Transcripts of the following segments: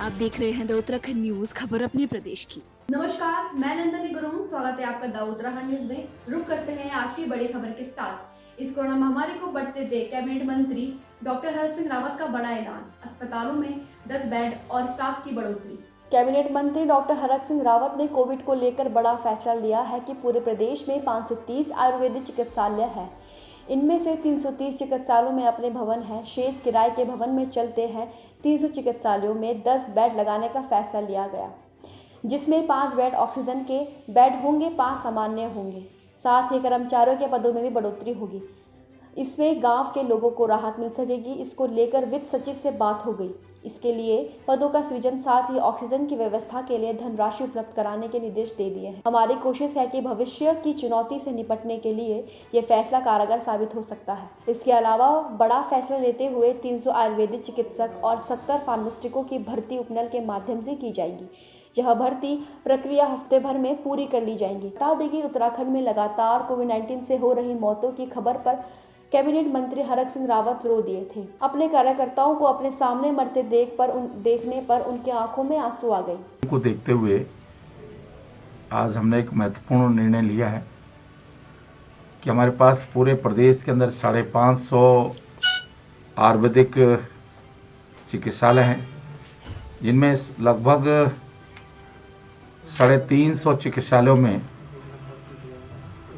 आप देख रहे हैं द उत्तराखंड न्यूज, खबर अपने प्रदेश की। नमस्कार, मैं नंदनी गुरुंग। स्वागत है आपका द उत्तराखंड न्यूज में। रुक करते हैं आज की बड़ी खबर के साथ। इस कोरोना महामारी को बढ़ते देख कैबिनेट मंत्री डॉक्टर हरक सिंह रावत का बड़ा ऐलान। अस्पतालों में 10 बेड और स्टाफ की बढ़ोतरी। कैबिनेट मंत्री डॉक्टर हरक सिंह रावत ने कोविड को लेकर बड़ा फैसला लिया है कि पूरे प्रदेश में 530 आयुर्वेदिक चिकित्सालय है। इनमें से 330 चिकित्सालयों में अपने भवन हैं, शेष किराए के भवन में चलते हैं। 300 चिकित्सालयों में 10 बेड लगाने का फैसला लिया गया, जिसमें 5 बेड ऑक्सीजन के बेड होंगे, 5 सामान्य होंगे। साथ ही कर्मचारियों के पदों में भी बढ़ोतरी होगी। इसमें गांव के लोगों को राहत मिल सकेगी। इसको लेकर वित्त सचिव से बात हो गई। इसके लिए पदों का सृजन, साथ ही ऑक्सीजन की व्यवस्था के लिए धनराशि उपलब्ध कराने के निर्देश दे दिए हैं। हमारी कोशिश है कि भविष्य की चुनौती से निपटने के लिए ये फैसला कारगर साबित हो सकता है। इसके अलावा बड़ा फैसला लेते हुए 300 आयुर्वेदिक चिकित्सक और 70 फार्मासिस्टों की भर्ती उपनल के माध्यम से की जाएगी। यह भर्ती प्रक्रिया हफ्ते भर में पूरी कर ली जाएगी। बता दें कि उत्तराखंड में लगातार कोविड-19 से हो रही मौतों की खबर पर कैबिनेट मंत्री हरक सिंह रावत रो दिए थे। अपने कार्यकर्ताओं को अपने सामने मरते देखने पर उनकी आंखों में आंसू आ गए। को देखते हुए आज हमने एक महत्वपूर्ण निर्णय लिया है कि हमारे पास पूरे प्रदेश के अंदर 550 आयुर्वेदिक चिकित्सालय हैं, जिनमें लगभग 350 चिकित्सालयों में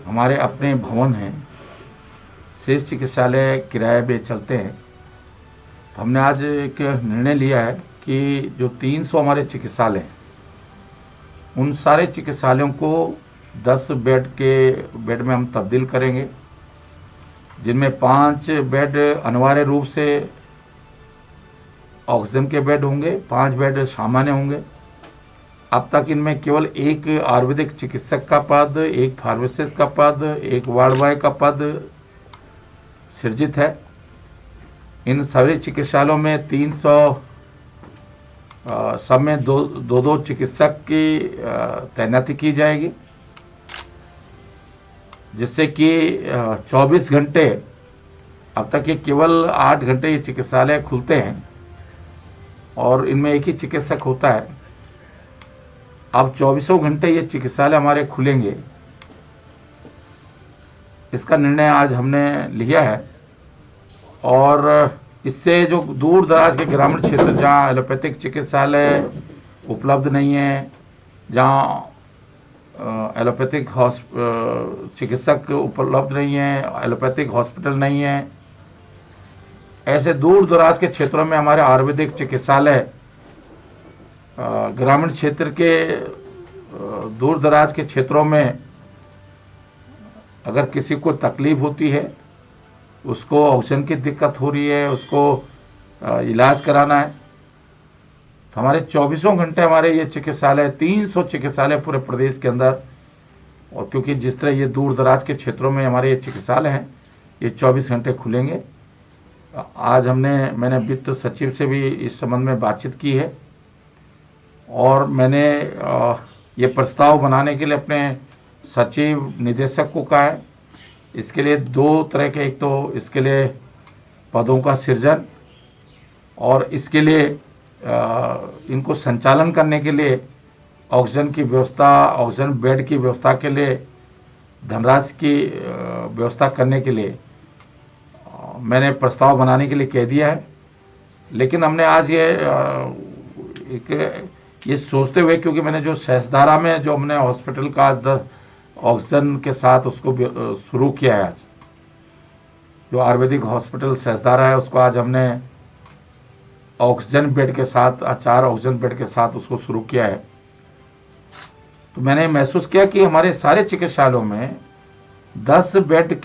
हमारे अपने भवन हैं। शेष चिकित्सालय किराए पे चलते हैं। तो हमने आज एक निर्णय लिया है कि जो 300 हमारे चिकित्सालय हैं, उन सारे चिकित्सालयों को 10 बेड में हम तब्दील करेंगे, जिनमें 5 बेड अनिवार्य रूप से ऑक्सीजन के बेड होंगे, 5 बेड सामान्य होंगे। अब तक इनमें केवल एक आयुर्वेदिक चिकित्सक का पद, एक फार्मासिस्ट का पद, एक वार्ड बॉय का पद सृजित है। इन सभी चिकित्सालयों में 300 सब में दो चिकित्सक की तैनाती की जाएगी, जिससे कि 24 घंटे, अब तक ये केवल 8 घंटे ये चिकित्सालय खुलते हैं और इनमें एक ही चिकित्सक होता है। अब 24 घंटे ये चिकित्सालय हमारे खुलेंगे। इसका निर्णय आज हमने लिया है और इससे जो दूर दराज के ग्रामीण क्षेत्र जहाँ एलोपैथिक चिकित्सालय उपलब्ध नहीं है, जहाँ एलोपैथिक चिकित्सक उपलब्ध नहीं है, एलोपैथिक हॉस्पिटल नहीं है, ऐसे दूर दराज के क्षेत्रों में हमारे आयुर्वेदिक चिकित्सालय ग्रामीण क्षेत्र के दूर दराज के क्षेत्रों में अगर किसी को तकलीफ होती है, उसको ऑक्सीजन की दिक्कत हो रही है, उसको इलाज कराना है, तो हमारे 24 घंटे हमारे ये चिकित्सालय 300 चिकित्सालय पूरे प्रदेश के अंदर, और क्योंकि जिस तरह ये दूर दराज के क्षेत्रों में हमारे ये चिकित्सालय हैं, ये 24 घंटे खुलेंगे। आज मैंने वित्त सचिव से भी इस संबंध में बातचीत की है और मैंने ये प्रस्ताव बनाने के लिए अपने सचिव निदेशक को कहा है। इसके लिए 2 तरह के, एक तो इसके लिए पदों का सृजन और इसके लिए इनको संचालन करने के लिए ऑक्सीजन की व्यवस्था, ऑक्सीजन बेड की व्यवस्था के लिए धनराशि की व्यवस्था करने के लिए मैंने प्रस्ताव बनाने के लिए कह दिया है। लेकिन हमने आज ये सोचते हुए, क्योंकि मैंने जो सहसदारा में जो हमने हॉस्पिटल का आज ऑक्सीजन के साथ उसको शुरू किया है, आज जो आयुर्वेदिक हॉस्पिटल सहसदारा है, उसको आज हमने ऑक्सीजन बेड के साथ, 4 ऑक्सीजन बेड के साथ उसको शुरू किया है। तो मैंने महसूस किया कि हमारे सारे चिकित्सालयों में 10 बेड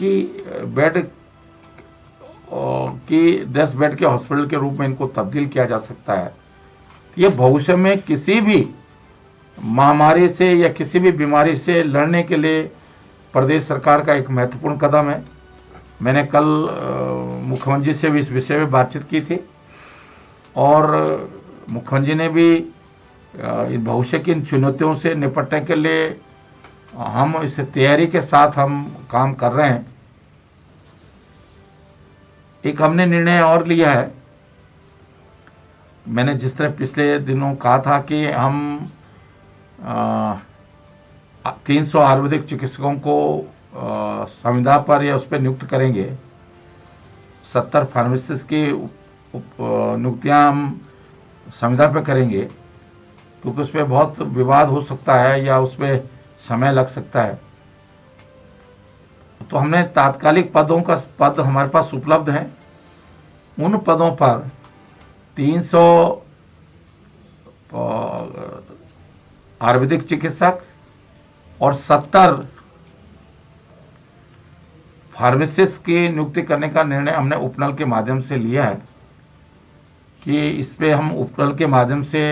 के हॉस्पिटल के रूप में इनको तब्दील किया जा सकता है। ये भविष्य में किसी भी महामारी से या किसी भी बीमारी से लड़ने के लिए प्रदेश सरकार का एक महत्वपूर्ण कदम है। मैंने कल मुख्यमंत्री से भी इस विषय में बातचीत की थी और मुख्यमंत्री ने भी इन भविष्य की इन चुनौतियों से निपटने के लिए हम इस तैयारी के साथ हम काम कर रहे हैं। एक हमने निर्णय और लिया है मैंने जिस तरह पिछले दिनों कहा था कि हम 300 आयुर्वेदिक चिकित्सकों को संविदा पर या उस पर नियुक्त करेंगे, 70 फार्मासिस्ट की नियुक्तियां हम संविदा पर करेंगे, क्योंकि उस पर बहुत विवाद हो सकता है या उस पर समय लग सकता है। तो हमने तात्कालिक पद हमारे पास उपलब्ध हैं, उन पदों पर 300 आयुर्वेदिक चिकित्सक और 70 फार्मासिस्ट की नियुक्ति करने का निर्णय हमने उपनल के माध्यम से लिया है कि इस पे हम उपनल के माध्यम से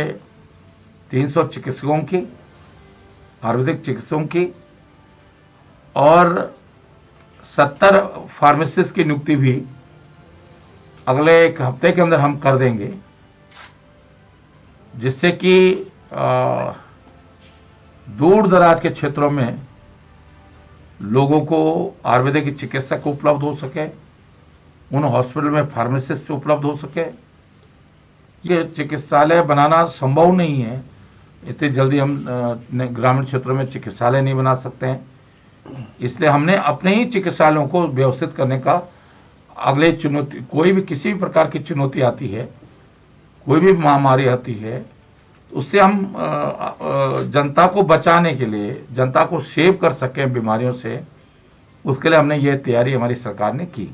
300 चिकित्सकों की, आयुर्वेदिक चिकित्सकों की और 70 फार्मासिस्ट की नियुक्ति भी अगले 1 हफ्ते के अंदर हम कर देंगे, जिससे कि दूर दराज के क्षेत्रों में लोगों को आयुर्वेदिक चिकित्सक उपलब्ध हो सके, उन हॉस्पिटल में फार्मासिस्ट उपलब्ध हो सके। ये चिकित्सालय बनाना संभव नहीं है, इतनी जल्दी हम ग्रामीण क्षेत्रों में चिकित्सालय नहीं बना सकते हैं, इसलिए हमने अपने ही चिकित्सालयों को व्यवस्थित करने का अगले चुनौती, कोई भी किसी भी प्रकार की चुनौती आती है, कोई भी महामारी आती है, उससे हम जनता को बचाने के लिए, जनता को सेव कर सकें बीमारियों से, उसके लिए हमने ये तैयारी हमारी सरकार ने की।